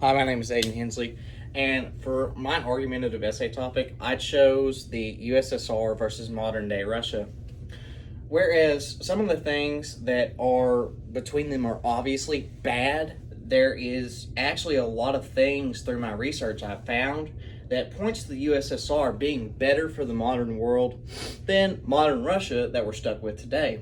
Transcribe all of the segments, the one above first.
Hi, my name is Aiden Hensley, and for my argumentative essay topic, I chose the USSR versus modern day Russia. Whereas some of the things that are between them are obviously bad, there is actually a lot of things through my research I've found that points to the USSR being better for the modern world than modern Russia that we're stuck with today.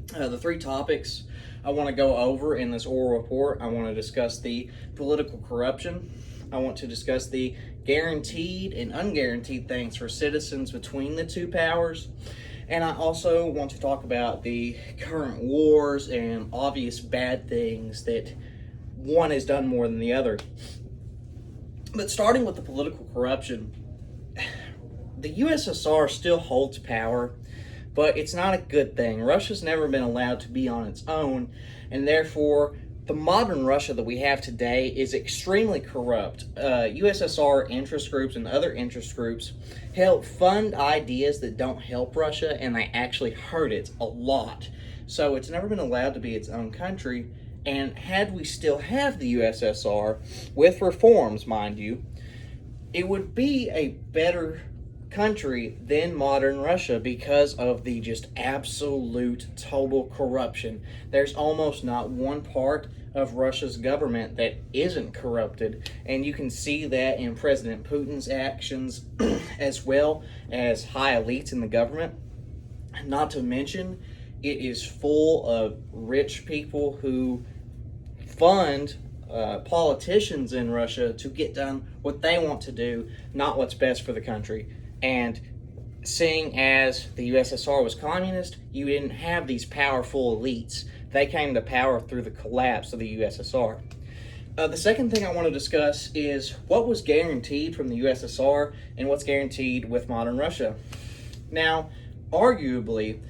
The three topics I want to go over in this oral report. I want to discuss the political corruption. I want to discuss the guaranteed and unguaranteed things for citizens between the two powers. And I also want to talk about the current wars and obvious bad things that one has done more than the other. But starting with the political corruption, the USSR still holds power, but it's not a good thing. Russia's never been allowed to be on its own, and therefore the modern Russia that we have today is extremely corrupt. USSR interest groups and other interest groups help fund ideas that don't help Russia, and they actually hurt it a lot. So it's never been allowed to be its own country, and had we still have the USSR, with reforms, mind you, it would be a better country than modern Russia because of the just absolute total corruption. There's almost not one part of Russia's government that isn't corrupted, and you can see that in President Putin's actions as well as high elites in the government. Not to mention, it is full of rich people who fund politicians in Russia to get done what they want to do, not what's best for the country. And seeing as the USSR was communist, you didn't have these powerful elites. They came to power through the collapse of the USSR. The second thing I want to discuss is what was guaranteed from the USSR and what's guaranteed with modern Russia. Now, arguably,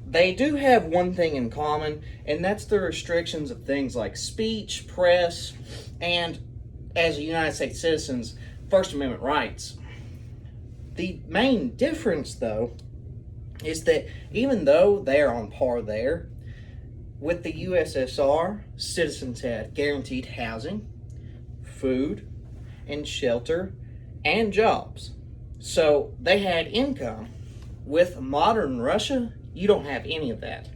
they do have one thing in common, and that's the restrictions of things like speech, press, and, as United States citizens, First Amendment rights. The main difference, though, is that even though they are on par there, with the USSR, citizens had guaranteed housing, food, and shelter, and jobs. So they had income. With modern Russia, you don't have any of that.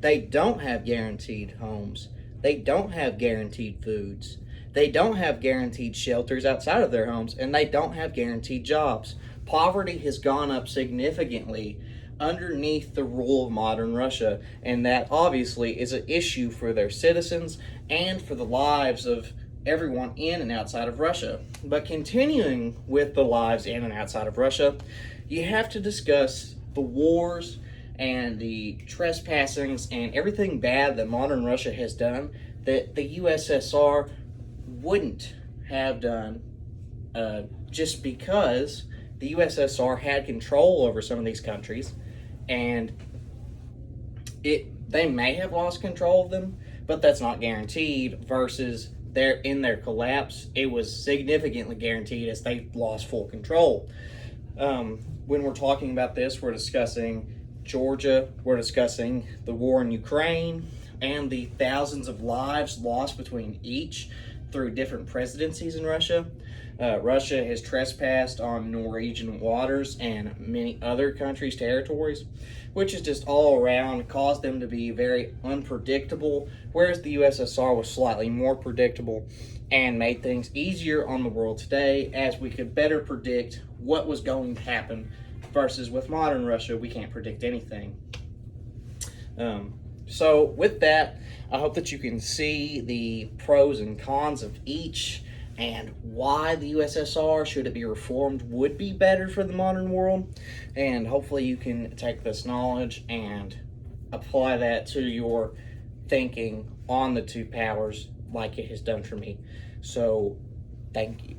They don't have guaranteed homes. They don't have guaranteed foods. They don't have guaranteed shelters outside of their homes, and they don't have guaranteed jobs. Poverty has gone up significantly underneath the rule of modern Russia, and that obviously is an issue for their citizens and for the lives of everyone in and outside of Russia. But continuing with the lives in and outside of Russia, you have to discuss the wars and the trespassings and everything bad that modern Russia has done that the USSR wouldn't have done just because the USSR had control over some of these countries, and they may have lost control of them, but that's not guaranteed, versus in their collapse, it was significantly guaranteed as they lost full control. When we're talking about this, we're discussing Georgia, we're discussing the war in Ukraine, and the thousands of lives lost between each through different presidencies in Russia. Russia has trespassed on Norwegian waters and many other countries' territories, which has just all around caused them to be very unpredictable, whereas the USSR was slightly more predictable and made things easier on the world today, as we could better predict what was going to happen, versus with modern Russia, we can't predict anything. So with that, I hope that you can see the pros and cons of each, and why the USSR, should it be reformed, would be better for the modern world. And hopefully you can take this knowledge and apply that to your thinking on the two powers like it has done for me. So, thank you.